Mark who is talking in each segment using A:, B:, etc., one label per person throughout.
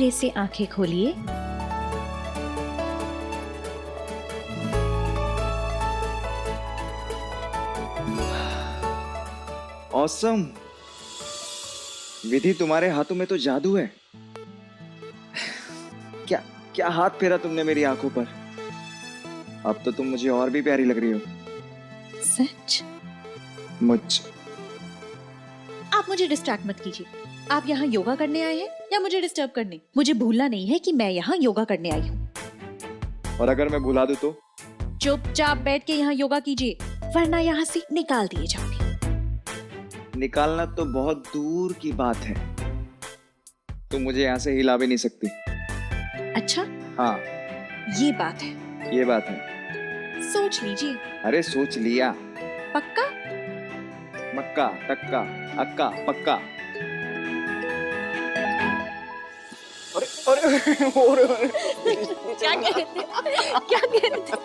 A: धीरे से आंखें खोलिए।
B: ऑसम। विधि, तुम्हारे हाथों में तो जादू है। क्या क्या हाथ फेरा तुमने मेरी आंखों पर। अब तो तुम मुझे और भी प्यारी लग रही हो।
A: सच? आप मुझे डिस्ट्रैक्ट मत कीजिए। आप यहाँ योगा करने आए हैं या मुझे डिस्टर्ब करने? मुझे भूलना नहीं है कि मैं यहाँ योगा करने आई हूँ।
B: और अगर मैं भुला दूं तो?
A: चुपचाप बैठ के यहाँ योगा कीजिए, वरना यहाँ से निकाल दिए जाओगे।
B: निकालना तो बहुत दूर की बात है। तुम मुझे यहाँ से हिला भी नहीं सकती।
A: अच्छा,
B: हाँ,
A: ये बात है।
B: ये बात है।
A: सोच लीजिए।
B: अरे सोच लिया।
A: पक्का?
B: मक्का टक्का अक्का पक्का। अरे अरे
A: क्या कह रहे थे? क्या कह रहे थे?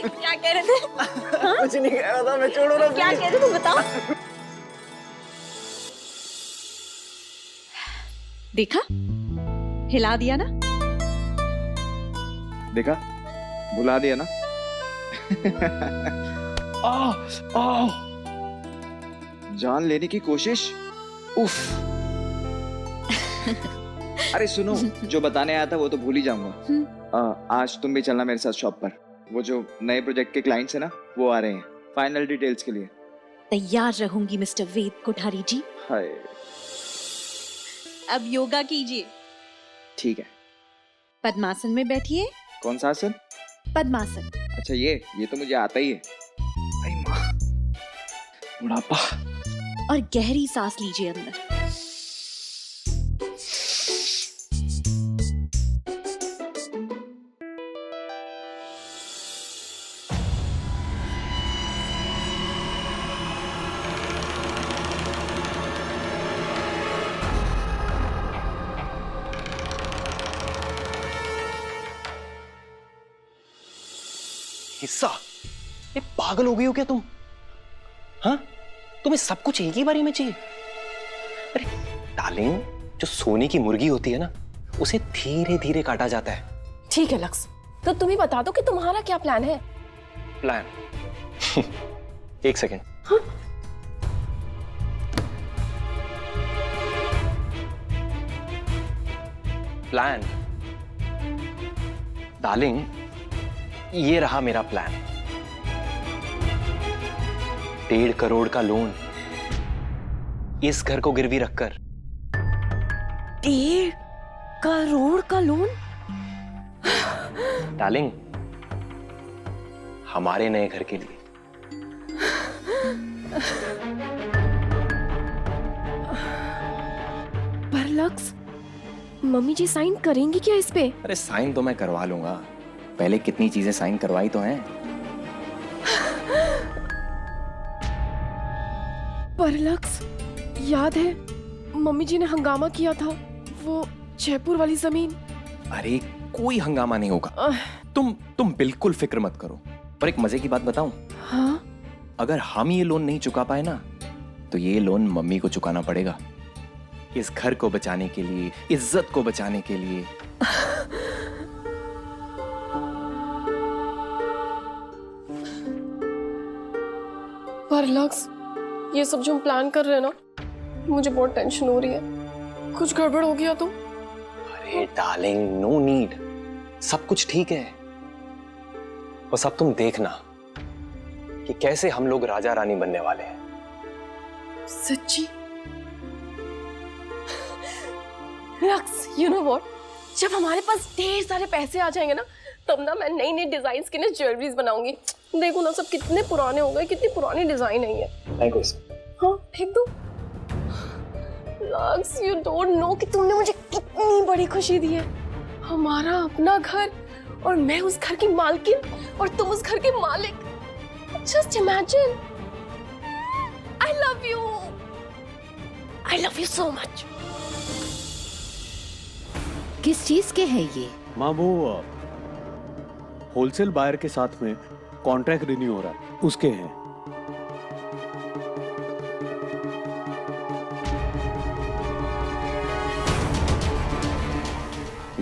A: क्या कह रहे थे? हाँ?
B: कुछ नहीं कह रहा था मैं, छोड़ो ना।
A: क्या कह रहे थे बताओ। देखा, हिला दिया ना।
B: देखा, भुला दिया ना। जान लेने की कोशिश। उफ। अरे सुनो, जो बताने आया था वो तो भूल ही जाऊंगा। आज तुम भी चलना मेरे साथ शॉप पर। वो जो नए प्रोजेक्ट के क्लाइंट्स है ना, वो आ रहे हैं फाइनल डिटेल्स के लिए।
A: तैयार रहूंगी मिस्टर वेद कोठारी जी।
B: हाय।
A: अब योगा कीजिए।
B: ठीक है।
A: पद्मासन में बैठिए।
B: कौन सा आसन?
A: पद्मासन।
B: अच्छा ये तो मुझे आता ही है। अरे माँ, बुढ़ापा।
A: और गहरी सांस लीजिए अंदर।
C: हिस्सा? ये पागल हो गई हो क्या तुम? हाँ, तुम्हें सब कुछ एक ही बारी में चाहिए? अरे डार्लिंग, जो सोने की मुर्गी होती है ना, उसे धीरे धीरे काटा जाता है।
D: ठीक है लक्स, तो तुम ही बता दो कि तुम्हारा क्या प्लान है।
C: प्लान? एक सेकेंड।
D: हाँ?
C: प्लान डार्लिंग, ये रहा मेरा प्लान। 1.5 करोड़ का लोन इस घर को गिरवी रखकर।
D: 1.5 करोड़ का लोन?
C: डार्लिंग, हमारे नए घर के लिए।
D: पर लक्स, मम्मी जी साइन करेंगी क्या इस पे?
C: अरे साइन तो मैं करवा लूंगा, पहले कितनी चीजें साइन करवाई तो हैं।
D: पर लक्स, याद है मम्मी जी ने हंगामा किया था, वो जयपुर वाली जमीन।
C: अरे कोई हंगामा नहीं होगा, तुम बिल्कुल फिक्र मत करो। पर एक मजे की बात बताऊं?
D: हाँ?
C: अगर हम ये लोन नहीं चुका पाए ना, तो ये लोन मम्मी को चुकाना पड़ेगा, इस घर को बचाने के लिए, इज्जत को बचाने के लिए।
D: पर लक्स, ये सब जो हम प्लान कर रहे हैं ना, मुझे बहुत टेंशन हो रही है। कुछ गड़बड़ हो गया तो?
C: अरे डार्लिंग, नो नीड, सब कुछ ठीक है। बस अब तुम देखना कि कैसे हम लोग राजा रानी बनने वाले हैं।
D: सच्ची? लक्स, यू नो व्हाट, जब हमारे पास ढेर सारे पैसे आ जाएंगे ना, तब ना मैं नई नई डिजाइन की ना ज्वेलरीज बनाऊंगी। देखो ना, सब कितने पुराने हो गए, कितनी पुरानी डिजाइन है ये। हाँ, फेंक दो। लक्स, यू डोंट नो कि तुमने मुझे कितनी बड़ी खुशी दी है। हमारा अपना घर, और मैं उस घर की मालकिन, और तुम उस घर के मालिक। Just imagine. I love you, I love you so much.
A: किस चीज के है ये?
E: माँ, वो होलसेल बायर के साथ में कॉन्ट्रैक्ट रिन्यू हो रहा है, उसके हैं।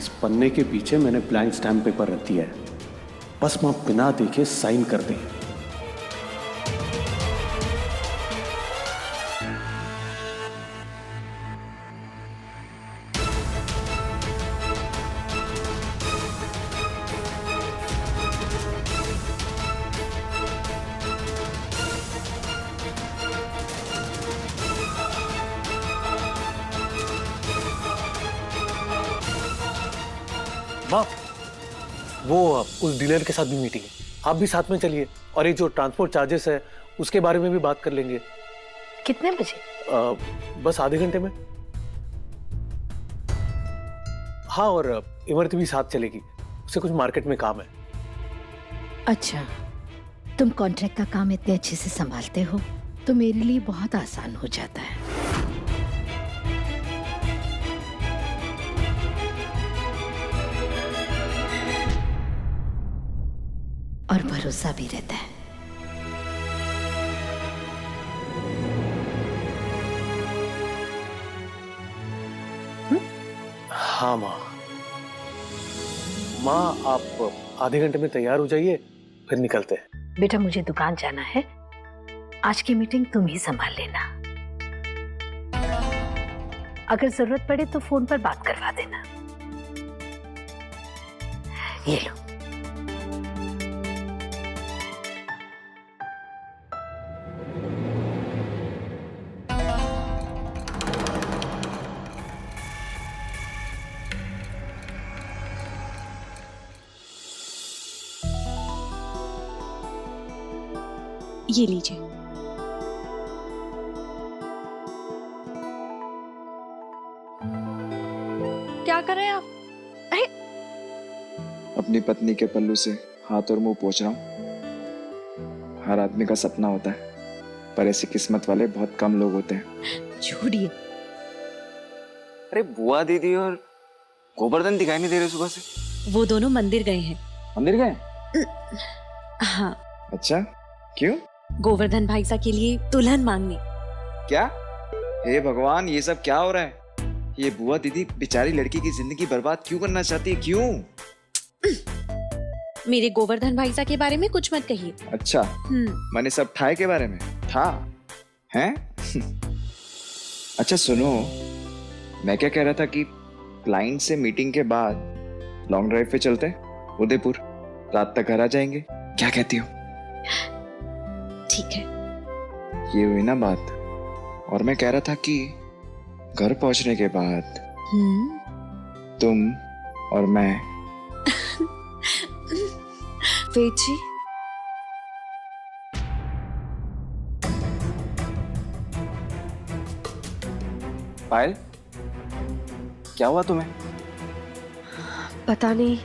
E: इस पन्ने के पीछे मैंने ब्लैंक स्टैम्प पेपर रख दिया है, बस मां बिना देखे साइन कर दे।
C: माँ, वो उस डीलर के साथ भी मीटिंग है, आप भी साथ में चलिए। और ये जो ट्रांसपोर्ट चार्जेस है उसके बारे में भी बात कर लेंगे।
D: कितने बजे?
C: बस आधे घंटे में। हाँ, और इमरती भी साथ चलेगी, उसे कुछ मार्केट में काम है।
F: अच्छा, तुम कॉन्ट्रैक्ट का काम इतने अच्छे से संभालते हो तो मेरे लिए बहुत आसान हो जाता है। और भरोसा भी रहता है।
C: हाँ माँ। माँ, आप आधे घंटे में तैयार हो जाइए, फिर निकलते हैं।
F: बेटा, मुझे दुकान जाना है, आज की मीटिंग तुम ही संभाल लेना। अगर जरूरत पड़े तो फोन पर बात करवा देना। ये लो।
A: ये लीजिए। क्या कर रहे हैं आप?
B: अपनी पत्नी के पल्लू से हाथ और मुंह पोंछ रहा हूँ। हर आदमी का सपना होता है, पर ऐसी किस्मत वाले बहुत कम लोग होते हैं।
A: छोड़िए।
B: अरे बुआ दीदी और गोवर्धन दिखाई नहीं दे रहे सुबह से।
A: वो दोनों मंदिर गए हैं।
B: मंदिर गए?
A: हाँ,
B: अच्छा, क्यों?
A: गोवर्धन भाई साहब के लिए दुल्हन मांगने।
B: क्या? हे भगवान, ये सब क्या हो रहा है? ये बुआ दीदी बेचारी लड़की की जिंदगी बर्बाद क्यों करना चाहती है? क्यों?
A: मेरे गोवर्धन भाई साहब के बारे में कुछ मत कहिए।
B: अच्छा, मैंने सब ठाए के बारे में था हैं? अच्छा सुनो, मैं क्या कह रहा था कि क्लाइंट से मीटिंग के बाद लॉन्ग ड्राइव पे चलते हैं उदयपुर, रात तक घर आ जाएंगे। क्या कहती हो?
A: ठीक है।
B: ये हुई ना बात। और मैं कह रहा था कि घर पहुंचने के बाद तुम और मैं।
D: वेद जी,
B: पायल, क्या हुआ तुम्हें?
D: पता नहीं,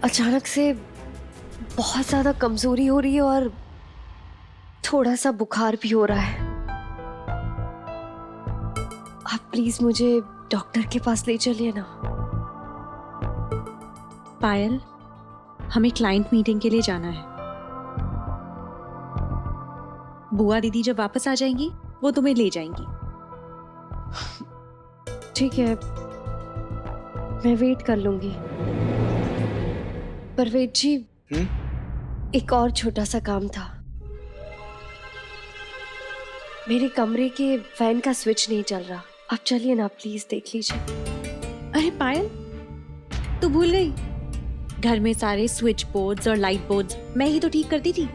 D: अचानक से बहुत ज्यादा कमजोरी हो रही है और थोड़ा सा बुखार भी हो रहा है। आप प्लीज मुझे डॉक्टर के पास ले चलिए ना।
A: पायल, हमें क्लाइंट मीटिंग के लिए जाना है। बुआ दीदी जब वापस आ जाएंगी वो तुम्हें ले जाएंगी।
D: ठीक है, मैं वेट कर लूंगी। पर वेद जी, एक और छोटा सा काम था। मेरे कमरे के फैन का स्विच नहीं चल रहा, आप चलिए ना, प्लीज देख लीजिए।
A: अरे पायल, तू भूल गई? घर में सारे स्विच बोर्ड्स और लाइट बोर्ड्स मैं ही तो ठीक करती थी।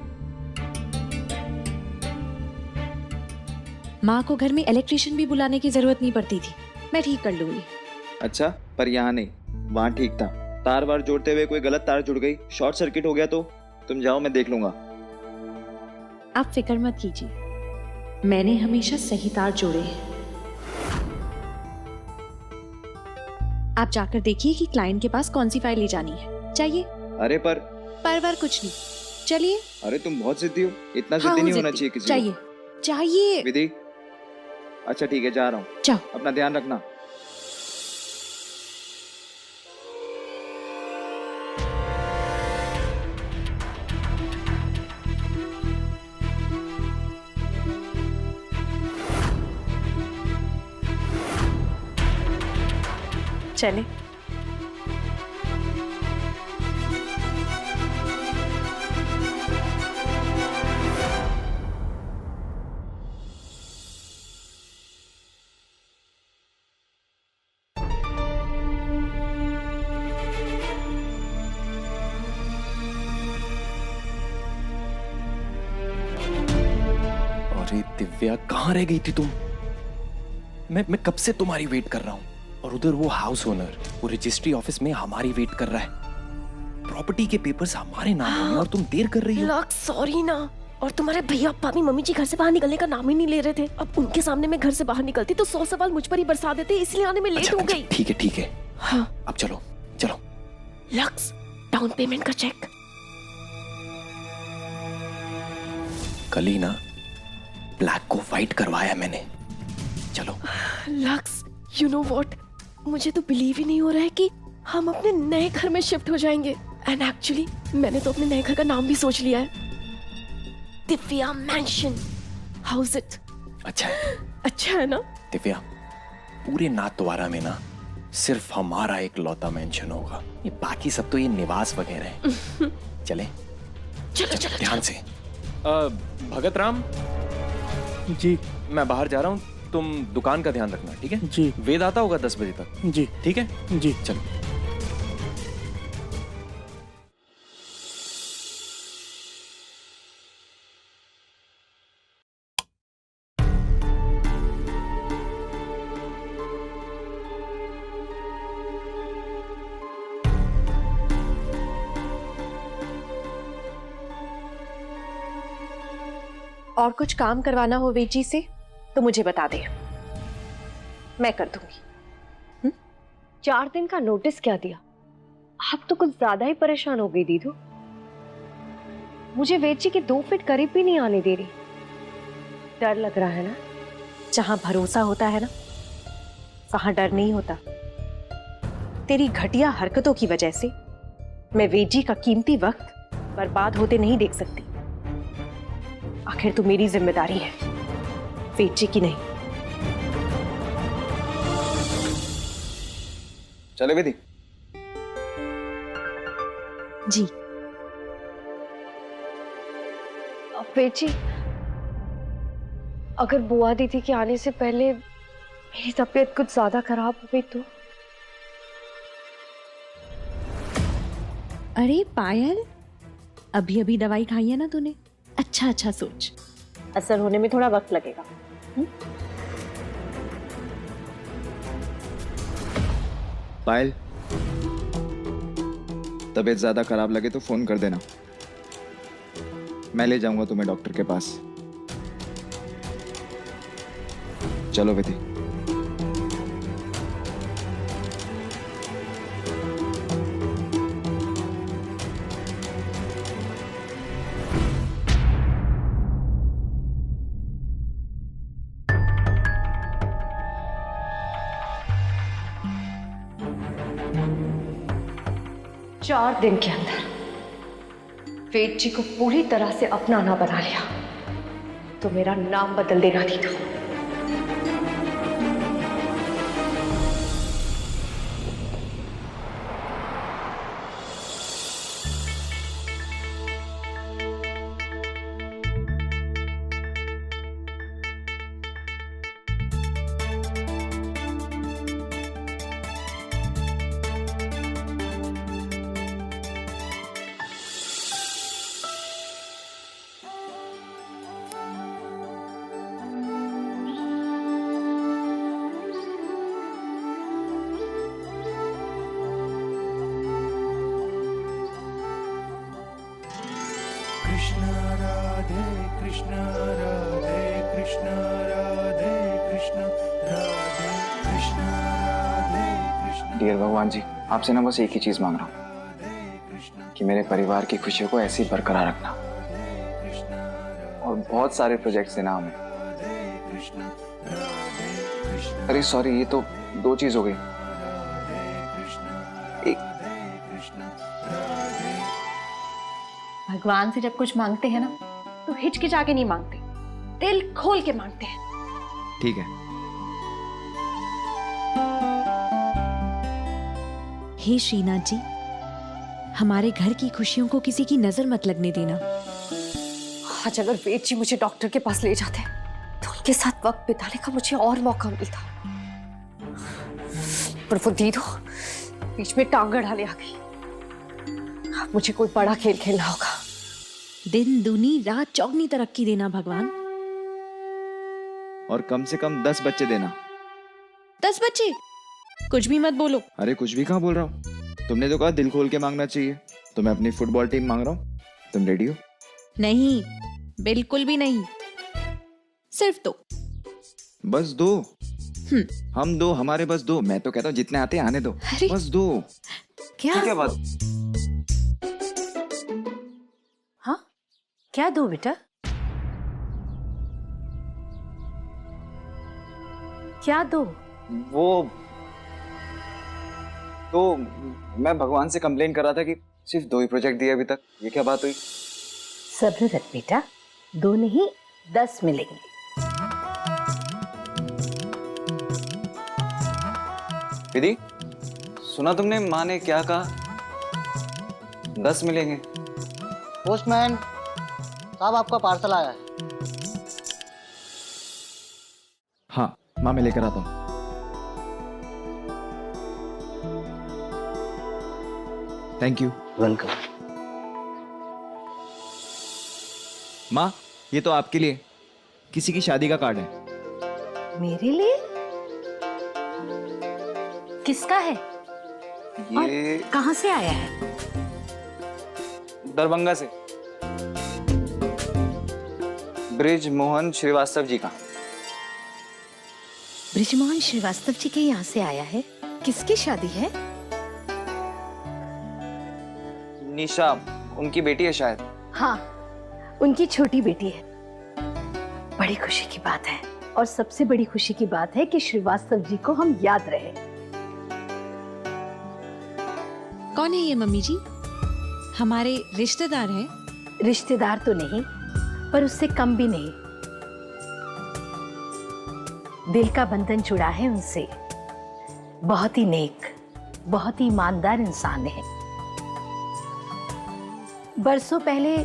A: माँ को घर में इलेक्ट्रिशियन भी बुलाने की जरूरत नहीं पड़ती थी, मैं ठीक कर लूंगी।
B: अच्छा, पर यहाँ नहीं, वहाँ ठीक था। तार वार जोड़ते हुए कोई गलत तार जुड़ गई, शॉर्ट सर्किट हो गया तो तुम जाओ, मैं देख लूंगा।
A: आप फिक्र मत कीजिए, मैंने हमेशा सही तार जोड़े हैं। आप जाकर देखिए कि क्लाइंट के पास कौन सी फाइल ले जानी है। चाहिए?
B: अरे पर
A: कुछ नहीं, चलिए।
B: अरे तुम बहुत जिद्दी हो, इतना
A: हाँ,
B: जिद्दी नहीं
A: हूँ
B: होना
A: जिद्दी।
B: चाहिए किसी
A: चाहिए चाहिए।
B: को। विधि, अच्छा ठीक है, जा रहा हूँ।
A: जाओ।
B: अपना ध्यान रखना।
A: चले।
C: दिव्या, कहाँ रह गई थी तुम? मैं कब से तुम्हारी वेट कर रहा हूँ, और उधर वो हाउस ओनर वो रजिस्ट्री ऑफिस में हमारी वेट कर रहा है। प्रॉपर्टी के पेपर्स हमारे नाम हैं और तुम देर कर रही हो।
D: लक्स सॉरी ना। और तुम्हारे भैया भाभी मम्मी जी घर से बाहर निकलने का नाम ही नहीं ले रहे थे। अब उनके सामने मैं घर से बाहर निकलती तो 100 सवाल मुझ पर ही बरसा देते, इसलिए आने में लेट हो गई।
C: ठीक है।
D: हाँ।
C: अब चलो चलो।
D: लक्स, डाउन पेमेंट का चेक।
C: कल ही ना ब्लैक को व्हाइट करवाया मैंने। चलो।
D: लक्स, यू नो व्हाट, मुझे तो बिलीव ही नहीं हो रहा है कि हम अपने नए घर में शिफ्ट हो जाएंगे। एंड एक्चुअली मैंने तो अपने नए घर का नाम भी सोच लिया है, दिव्या मैंशन। House it?
C: अच्छा है।
D: अच्छा है ना?
C: दिव्या, पूरे नाथद्वारा में ना सिर्फ हमारा एक लौता मेंशन होगा, ये बाकी सब तो ये निवास वगैरह है। चले?
D: चलो
C: ध्यान से। भगत राम
E: जी
C: मैं बाहर जा रहा हूँ, तुम दुकान का ध्यान रखना, ठीक है?
E: जी
C: वेद आता होगा 10 बजे तक,
E: जी
C: ठीक है?
E: जी।
C: चलो।
D: और कुछ काम करवाना हो वेद जी से तो मुझे बता दे, मैं कर दूंगी।
G: 4 दिन का नोटिस क्या दिया? आप तो कुछ ज्यादा ही परेशान हो गई दीदू। मुझे वेद जी के 2 फीट करीब भी नहीं आने दे रही। डर लग रहा है ना?
D: जहां भरोसा होता है ना, वहां डर नहीं होता। तेरी घटिया हरकतों की वजह से मैं वेद जी का कीमती वक्त बर्बाद होते नहीं देख सकती। आखिर तो मेरी जिम्मेदारी है, वेद जी की नहीं।
B: चले विधि।
A: जी
G: वेद जी, अगर बुआ दीदी के आने से पहले मेरी तबीयत कुछ ज्यादा खराब हो गई तो?
A: अरे पायल, अभी अभी दवाई खाई है ना तूने? अच्छा सोच।
G: असर होने में थोड़ा वक्त लगेगा।
B: पायल, तबीयत ज्यादा खराब लगे तो फोन कर देना, मैं ले जाऊंगा तुम्हें डॉक्टर के पास। चलो विधि।
G: चार दिन के अंदर वेद जी को पूरी तरह से अपना ना बना लिया तो मेरा नाम बदल देना दीदू।
H: कृष्ण राधे कृष्ण राधे कृष्ण राधे कृष्ण राधे कृष्ण राधे कृष्ण।
B: डियर भगवान जी, आपसे ना बस एक ही चीज मांग रहा हूँ कि मेरे परिवार की खुशियों को ऐसे ही बरकरार रखना और बहुत सारे प्रोजेक्ट्स देना हमें। अरे सॉरी, ये तो 2 चीज हो गई। एक
D: भगवान से जब कुछ मांगते हैं ना तो हिचकिचा के नहीं मांगते, दिल खोल के मांगते हैं।
B: ठीक है।
A: हे श्रीनाथ जी, हमारे घर की खुशियों को किसी की नजर मत लगने देना।
G: आज अगर वेद जी मुझे डॉक्टर के पास ले जाते तो उनके साथ वक्त बिताने का मुझे और मौका मिलता, पर वो दीदू बीच में टांग अड़ाने आ गई। अब मुझे कोई बड़ा खेल खेलना होगा।
A: दिन दूनी रात चौगनी तरक्की देना भगवान।
B: और कम से कम 10 बच्चे देना।
A: 10 बच्चे? कुछ भी मत बोलो।
B: अरे कुछ भी कहाँ बोल रहा हूँ, तुमने तो कहा दिल खोल के मांगना चाहिए, तो मैं अपनी फुटबॉल टीम मांग रहा हूँ। तुम रेडी हो?
A: नहीं, बिल्कुल भी नहीं। सिर्फ 2।
B: बस 2? हम 2, हमारे बस 2। मैं तो कहता हूँ जितने आते हैं आने दो।
A: अरे।
B: बस 2।
F: क्या?
B: क्या बात?
F: हाँ, क्या दो बेटा? क्या दो?
B: वो तो मैं भगवान से कंप्लेन कर रहा था कि सिर्फ 2 ही प्रोजेक्ट दिए अभी तक। ये क्या बात हुई?
F: सब्र रख बेटा, 2 नहीं 10 मिलेंगे।
B: दीदी, सुना तुमने माँ ने क्या कहा? 10 मिलेंगे।
I: पोस्टमैन साहब, आपका पार्सल आया है।
B: हाँ माँ, मैं लेकर आता हूँ। Thank you.
I: वेलकम।
B: माँ, ये तो आपके लिए किसी की शादी का कार्ड है।
F: मेरे लिए? किसका है?
B: ये
F: कहाँ से आया है?
B: दरभंगा से, ब्रिज मोहन श्रीवास्तव जी का।
F: ब्रिजमोहन श्रीवास्तव जी के यहाँ से आया है। किसकी शादी है?
B: निशा, उनकी बेटी है शायद।
F: हाँ, उनकी छोटी बेटी है। बड़ी खुशी की बात है, और सबसे बड़ी खुशी की बात है कि श्रीवास्तव जी को हम याद रहे।
A: कौन है ये मम्मी जी? हमारे रिश्तेदार हैं?
F: रिश्तेदार तो नहीं, पर उससे कम भी नहीं। दिल का बंधन जुड़ा है उनसे। बहुत ही नेक, बहुत ही ईमानदार इंसान है। बरसों पहले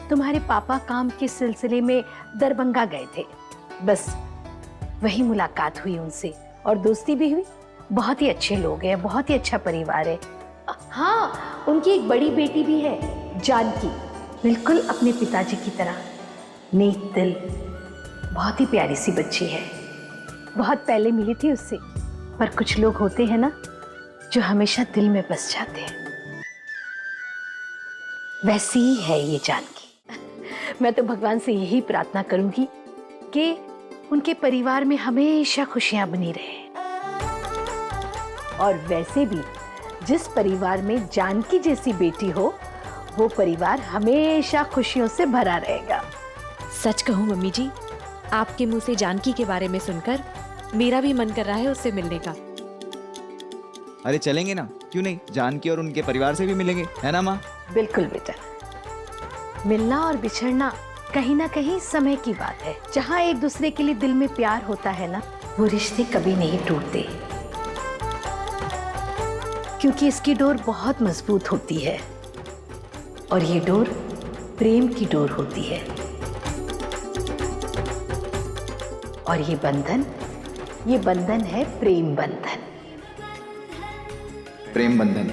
F: तुम्हारे पापा काम के सिलसिले में दरभंगा गए थे। बस वही मुलाकात हुई उनसे, और दोस्ती भी हुई। बहुत ही अच्छे लोग हैं, बहुत ही अच्छा परिवार है। हाँ, उनकी एक बड़ी बेटी भी है, जानकी, बिल्कुल अपने पिताजी की तरह नेक दिल, बहुत ही प्यारी सी बच्ची है। बहुत पहले मिली थी उससे, पर कुछ लोग होते हैं ना जो हमेशा दिल में बस जाते हैं। वैसी ही है ये जानकी। मैं तो भगवान से यही प्रार्थना करूंगी कि उनके परिवार में हमेशा खुशियां बनी रहे। और वैसे भी जिस परिवार में जानकी जैसी बेटी हो, वो परिवार हमेशा खुशियों से भरा रहेगा।
A: सच कहूँ मम्मी जी, आपके मुंह से जानकी के बारे में सुनकर मेरा भी मन कर रहा है उससे मिलने का।
B: अरे चलेंगे ना, क्यों नहीं? जानकी और उनके परिवार से भी मिलेंगे, है ना माँ?
F: बिल्कुल बेटा। मिलना और बिछड़ना कहीं ना कहीं समय की बात है। जहाँ एक दूसरे के लिए दिल में प्यार होता है ना, वो रिश्ते कभी नहीं टूटते, क्योंकि इसकी डोर बहुत मजबूत होती है, और ये डोर प्रेम की डोर होती है। और ये बंधन है प्रेम बंधन।
B: प्रेम बंधन।